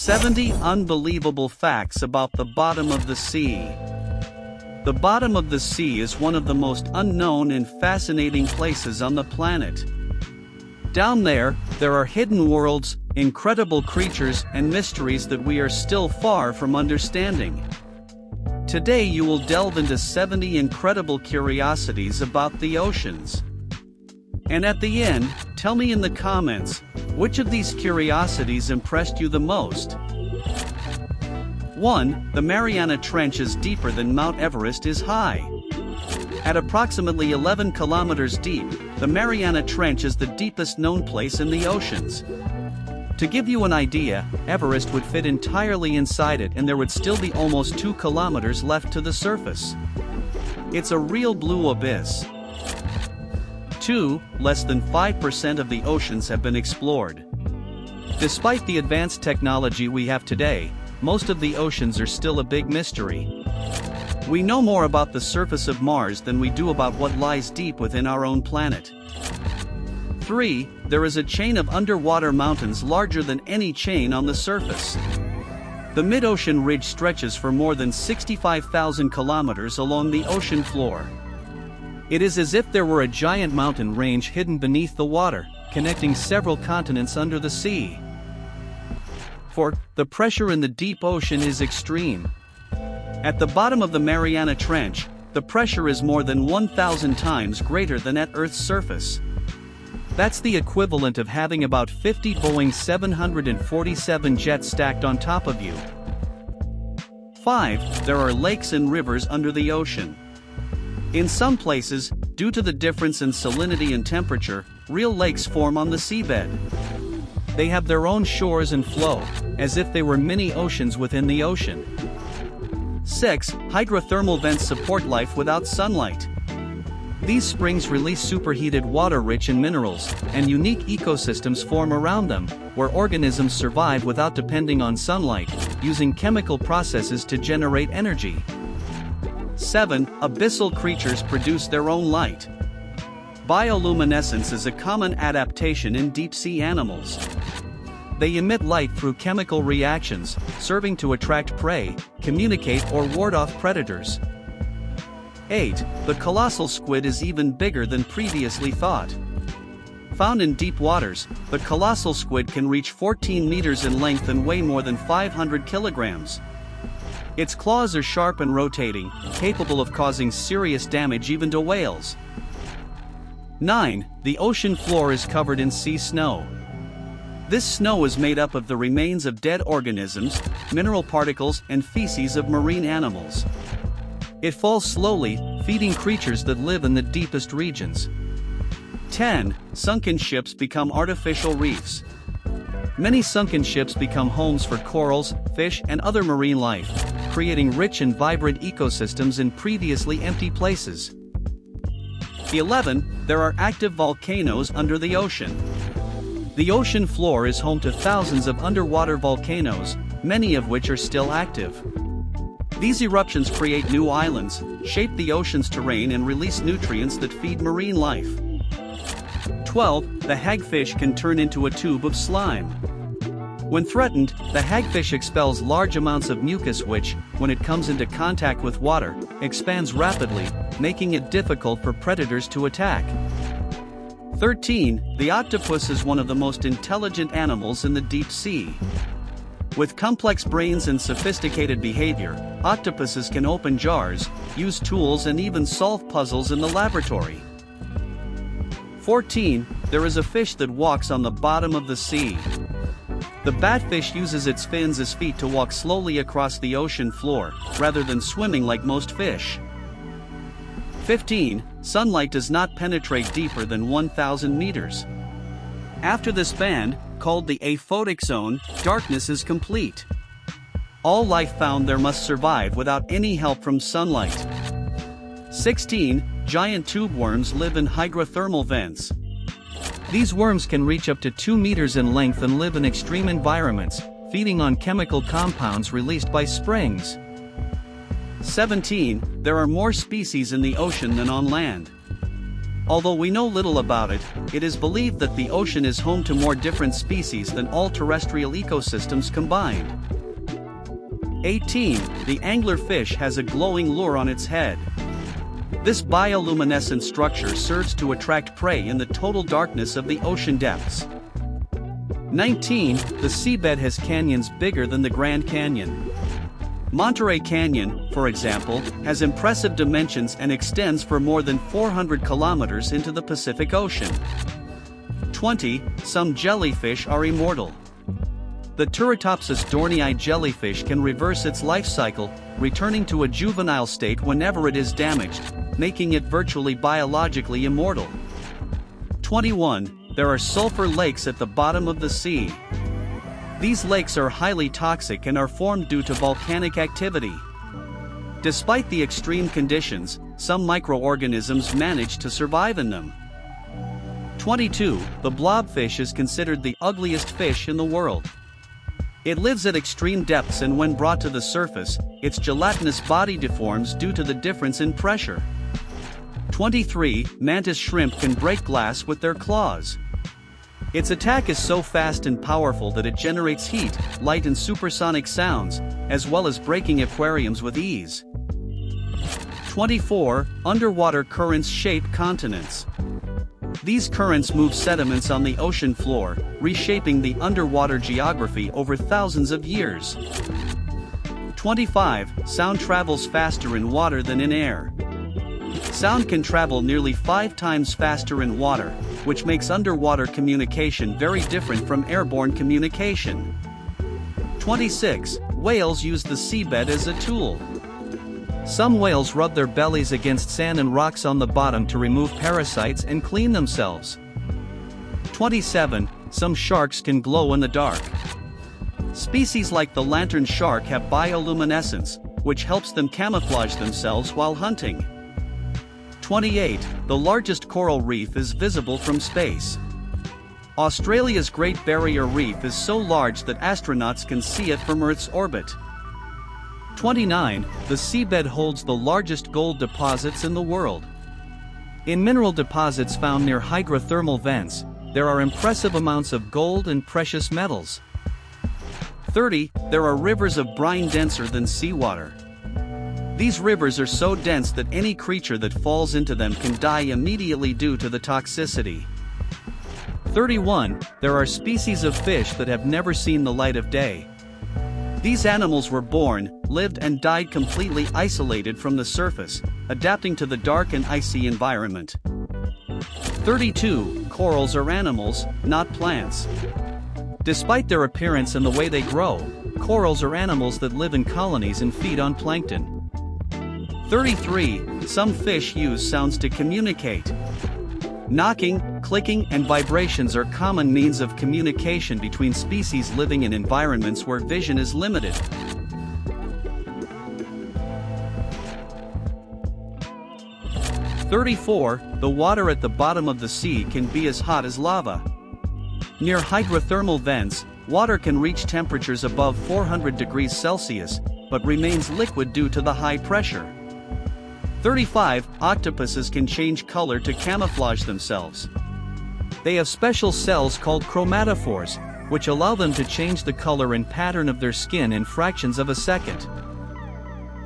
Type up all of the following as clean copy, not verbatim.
70 Unbelievable Facts About the Bottom of the Sea. The bottom of the sea is one of the most unknown and fascinating places on the planet. Down there are hidden worlds, incredible creatures, and mysteries that we are still far from understanding. Today you will delve into 70 incredible curiosities about the oceans. And at the end, tell me in the comments, which of these curiosities impressed you the most? 1. The Mariana Trench is deeper than Mount Everest is high. At approximately 11 kilometers deep, the Mariana Trench is the deepest known place in the oceans. To give you an idea, Everest would fit entirely inside it and there would still be almost 2 kilometers left to the surface. It's a real blue abyss. 2. Less than 5% of the oceans have been explored. Despite the advanced technology we have today, most of the oceans are still a big mystery. We know more about the surface of Mars than we do about what lies deep within our own planet. 3. There is a chain of underwater mountains larger than any chain on the surface. The mid-ocean ridge stretches for more than 65,000 kilometers along the ocean floor. It is as if there were a giant mountain range hidden beneath the water, connecting several continents under the sea. 4. The pressure in the deep ocean is extreme. At the bottom of the Mariana Trench, the pressure is more than 1,000 times greater than at Earth's surface. That's the equivalent of having about 50 Boeing 747 jets stacked on top of you. 5. There are lakes and rivers under the ocean. In some places, due to the difference in salinity and temperature, real lakes form on the seabed. They have their own shores and flow, as if they were mini oceans within the ocean. 6. Hydrothermal vents support life without sunlight. These springs release superheated water rich in minerals, and unique ecosystems form around them, where organisms survive without depending on sunlight, using chemical processes to generate energy. 7. Abyssal creatures produce their own light. Bioluminescence is a common adaptation in deep-sea animals. They emit light through chemical reactions, serving to attract prey, communicate, or ward off predators. 8. The colossal squid is even bigger than previously thought. Found in deep waters, the colossal squid can reach 14 meters in length and weigh more than 500 kilograms. Its claws are sharp and rotating, capable of causing serious damage even to whales. 9. The ocean floor is covered in sea snow. This snow is made up of the remains of dead organisms, mineral particles, and feces of marine animals. It falls slowly, feeding creatures that live in the deepest regions. 10. Sunken ships become artificial reefs. Many sunken ships become homes for corals, fish, and other marine life, creating rich and vibrant ecosystems in previously empty places. 11. There are active volcanoes under the ocean. The ocean floor is home to thousands of underwater volcanoes, many of which are still active. These eruptions create new islands, shape the ocean's terrain, and release nutrients that feed marine life. 12. The hagfish can turn into a tube of slime. When threatened, the hagfish expels large amounts of mucus which, when it comes into contact with water, expands rapidly, making it difficult for predators to attack. 13. The octopus is one of the most intelligent animals in the deep sea. With complex brains and sophisticated behavior, octopuses can open jars, use tools, and even solve puzzles in the laboratory. 14. There is a fish that walks on the bottom of the sea. The batfish uses its fins as feet to walk slowly across the ocean floor, rather than swimming like most fish. 15. Sunlight does not penetrate deeper than 1,000 meters. After this band, called the aphotic zone, darkness is complete. All life found there must survive without any help from sunlight. 16. Giant tube worms live in hydrothermal vents. These worms can reach up to 2 meters in length and live in extreme environments, feeding on chemical compounds released by springs. 17. There are more species in the ocean than on land. Although we know little about it, it is believed that the ocean is home to more different species than all terrestrial ecosystems combined. 18. The anglerfish has a glowing lure on its head. This bioluminescent structure serves to attract prey in the total darkness of the ocean depths. 19. The seabed has canyons bigger than the Grand Canyon. Monterey Canyon, for example, has impressive dimensions and extends for more than 400 kilometers into the Pacific Ocean. 20. Some jellyfish are immortal. The Turritopsis dohrnii jellyfish can reverse its life cycle, returning to a juvenile state whenever it is damaged, making it virtually biologically immortal. 21. There are sulfur lakes at the bottom of the sea. These lakes are highly toxic and are formed due to volcanic activity. Despite the extreme conditions, some microorganisms manage to survive in them. 22. The blobfish is considered the ugliest fish in the world. It lives at extreme depths, and when brought to the surface, its gelatinous body deforms due to the difference in pressure. 23. Mantis shrimp can break glass with their claws. Its attack is so fast and powerful that it generates heat, light and supersonic sounds, as well as breaking aquariums with ease. 24. Underwater currents shape continents. These currents move sediments on the ocean floor, reshaping the underwater geography over thousands of years. 25. Sound travels faster in water than in air. Sound can travel nearly 5 times faster in water, which makes underwater communication very different from airborne communication. 26. Whales use the seabed as a tool. Some whales rub their bellies against sand and rocks on the bottom to remove parasites and clean themselves. 27. Some sharks can glow in the dark. Species like the lantern shark have bioluminescence, which helps them camouflage themselves while hunting. 28. The largest coral reef is visible from space. Australia's Great Barrier Reef is so large that astronauts can see it from Earth's orbit. 29. The seabed holds the largest gold deposits in the world. In mineral deposits found near hydrothermal vents, there are impressive amounts of gold and precious metals. 30. There are rivers of brine denser than seawater. These rivers are so dense that any creature that falls into them can die immediately due to the toxicity. 31. There are species of fish that have never seen the light of day. These animals were born, lived and died completely isolated from the surface, adapting to the dark and icy environment. 32. Corals are animals, not plants. Despite their appearance and the way they grow, corals are animals that live in colonies and feed on plankton. 33. Some fish use sounds to communicate. Knocking, clicking, and vibrations are common means of communication between species living in environments where vision is limited. 34. The water at the bottom of the sea can be as hot as lava. Near hydrothermal vents, water can reach temperatures above 400 degrees Celsius, but remains liquid due to the high pressure. 35. Octopuses can change color to camouflage themselves. They have special cells called chromatophores, which allow them to change the color and pattern of their skin in fractions of a second.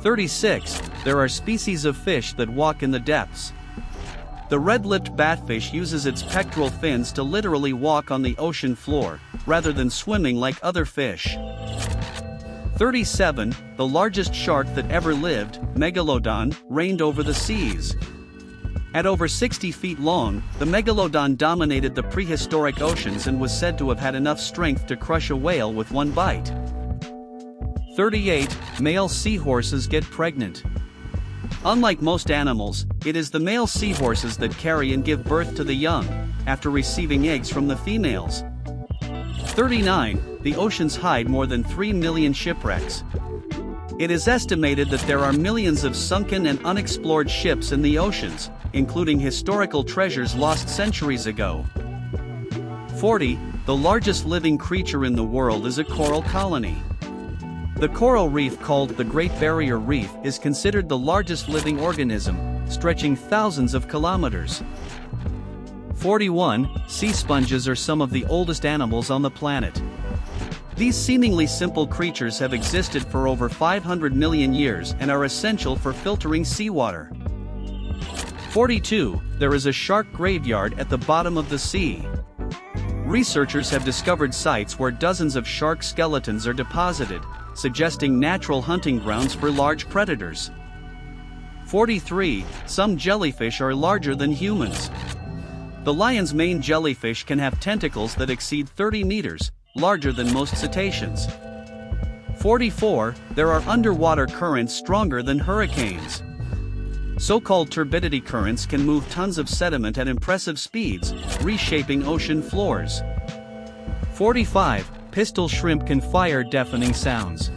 36. There are species of fish that walk in the depths. The red-lipped batfish uses its pectoral fins to literally walk on the ocean floor, rather than swimming like other fish. 37. The largest shark that ever lived, Megalodon, reigned over the seas. At over 60 feet long, the Megalodon dominated the prehistoric oceans and was said to have had enough strength to crush a whale with one bite. 38. Male seahorses get pregnant. Unlike most animals, it is the male seahorses that carry and give birth to the young, after receiving eggs from the females. 39. The oceans hide more than 3 million shipwrecks. It is estimated that there are millions of sunken and unexplored ships in the oceans, including historical treasures lost centuries ago. 40. The largest living creature in the world is a coral colony. The coral reef called the Great Barrier Reef is considered the largest living organism, stretching thousands of kilometers. 41. Sea sponges are some of the oldest animals on the planet. These seemingly simple creatures have existed for over 500 million years and are essential for filtering seawater. 42. There is a shark graveyard at the bottom of the sea. Researchers have discovered sites where dozens of shark skeletons are deposited, suggesting natural hunting grounds for large predators. 43. Some jellyfish are larger than humans. The lion's mane jellyfish can have tentacles that exceed 30 meters, larger than most cetaceans. 44. There are underwater currents stronger than hurricanes. So-called turbidity currents can move tons of sediment at impressive speeds, reshaping ocean floors. 45. Pistol shrimp can fire deafening sounds.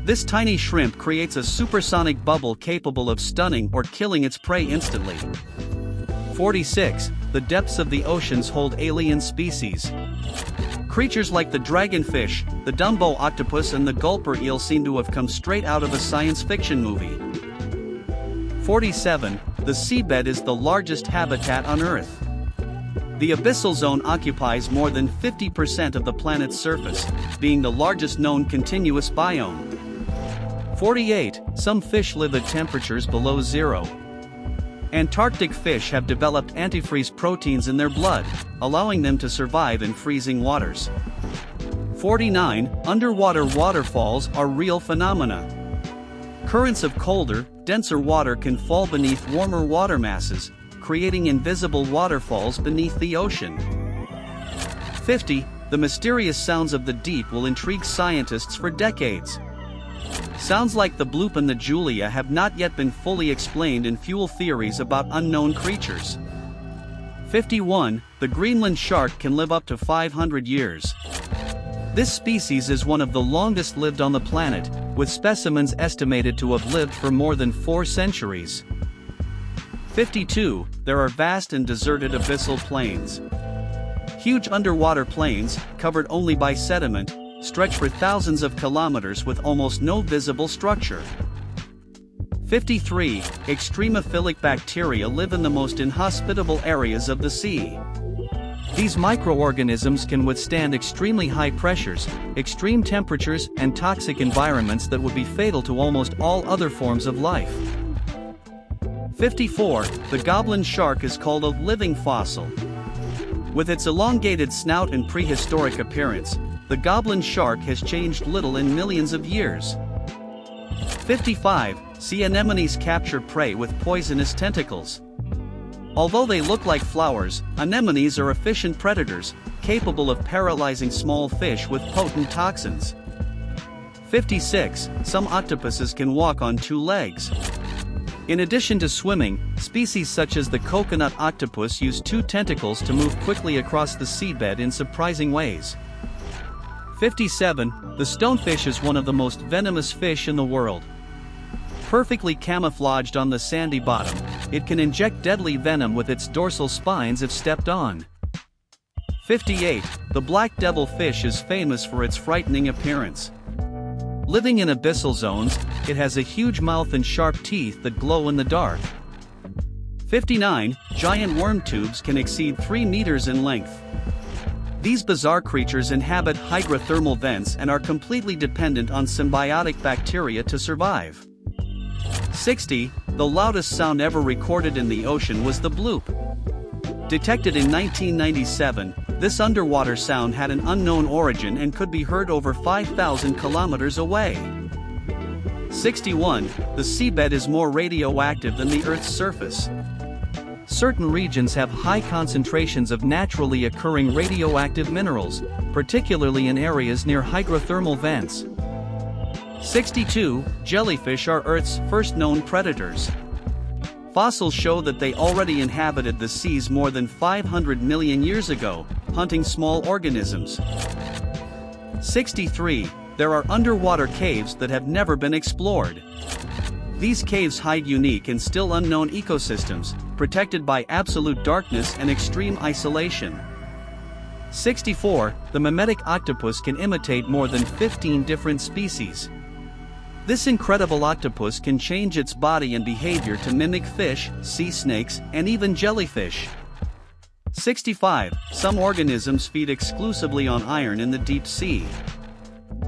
This tiny shrimp creates a supersonic bubble capable of stunning or killing its prey instantly. 46. The depths of the oceans hold alien species. Creatures like the dragonfish, the Dumbo octopus and the gulper eel seem to have come straight out of a science fiction movie. 47. The seabed is the largest habitat on Earth. The abyssal zone occupies more than 50% of the planet's surface, being the largest known continuous biome. 48. Some fish live at temperatures below zero. Antarctic fish have developed antifreeze proteins in their blood, allowing them to survive in freezing waters. 49. Underwater waterfalls are real phenomena. Currents of colder, denser water can fall beneath warmer water masses, creating invisible waterfalls beneath the ocean. 50. The mysterious sounds of the deep will intrigue scientists for decades. Sounds like the bloop and the Julia have not yet been fully explained in fuel theories about unknown creatures. 51. The Greenland shark can live up to 500 years. This species is one of the longest lived on the planet, with specimens estimated to have lived for more than 4 centuries. 52. There are vast and deserted abyssal plains. Huge underwater plains, covered only by sediment, stretch for thousands of kilometers with almost no visible structure. 53. Extremophilic bacteria live in the most inhospitable areas of the sea. These microorganisms can withstand extremely high pressures, extreme temperatures, and toxic environments that would be fatal to almost all other forms of life. 54. The goblin shark is called a living fossil. With its elongated snout and prehistoric appearance, the goblin shark has changed little in millions of years. 55. Sea anemones capture prey with poisonous tentacles. Although they look like flowers, anemones are efficient predators, capable of paralyzing small fish with potent toxins. 56. Some octopuses can walk on 2 legs. In addition to swimming, species such as the coconut octopus use 2 tentacles to move quickly across the seabed in surprising ways. 57. The stonefish is one of the most venomous fish in the world. Perfectly camouflaged on the sandy bottom, it can inject deadly venom with its dorsal spines if stepped on. 58. The black devilfish is famous for its frightening appearance. Living in abyssal zones, it has a huge mouth and sharp teeth that glow in the dark. 59. Giant worm tubes can exceed 3 meters in length. These bizarre creatures inhabit hygrothermal vents and are completely dependent on symbiotic bacteria to survive. 60. The loudest sound ever recorded in the ocean was the bloop. Detected in 1997, this underwater sound had an unknown origin and could be heard over 5,000 kilometers away. 61. The seabed is more radioactive than the Earth's surface. Certain regions have high concentrations of naturally occurring radioactive minerals, particularly in areas near hygrothermal vents. 62. Jellyfish are Earth's first known predators. Fossils show that they already inhabited the seas more than 500 million years ago, hunting small organisms. 63. There are underwater caves that have never been explored. These caves hide unique and still unknown ecosystems, protected by absolute darkness and extreme isolation. 64. The mimetic octopus can imitate more than 15 different species. This incredible octopus can change its body and behavior to mimic fish, sea snakes, and even jellyfish. 65. Some organisms feed exclusively on iron in the deep sea.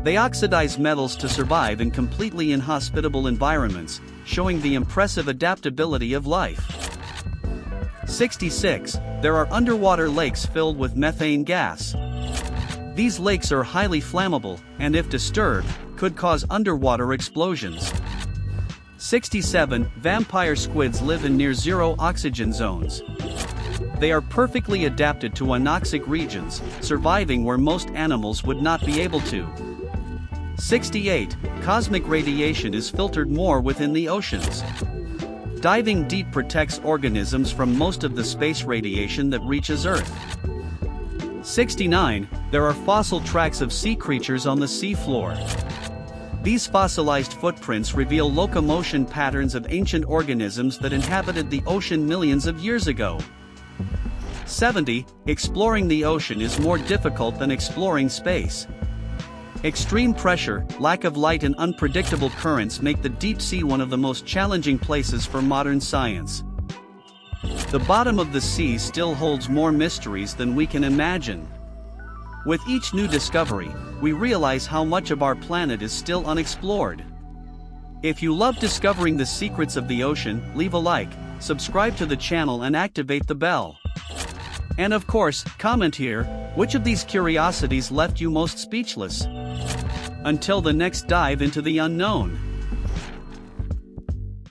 They oxidize metals to survive in completely inhospitable environments, showing the impressive adaptability of life. 66. There are underwater lakes filled with methane gas. These lakes are highly flammable, and if disturbed, could cause underwater explosions. 67. Vampire squids live in near-zero oxygen zones. They are perfectly adapted to anoxic regions, surviving where most animals would not be able to. 68. Cosmic radiation is filtered more within the oceans. Diving deep protects organisms from most of the space radiation that reaches Earth. 69. There are fossil tracks of sea creatures on the seafloor. These fossilized footprints reveal locomotion patterns of ancient organisms that inhabited the ocean millions of years ago. 70. Exploring the ocean is more difficult than exploring space. Extreme pressure, lack of light and unpredictable currents make the deep sea one of the most challenging places for modern science. The bottom of the sea still holds more mysteries than we can imagine. With each new discovery, we realize how much of our planet is still unexplored. If you love discovering the secrets of the ocean, leave a like, subscribe to the channel and activate the bell. And of course, comment here, which of these curiosities left you most speechless? Until the next dive into the unknown.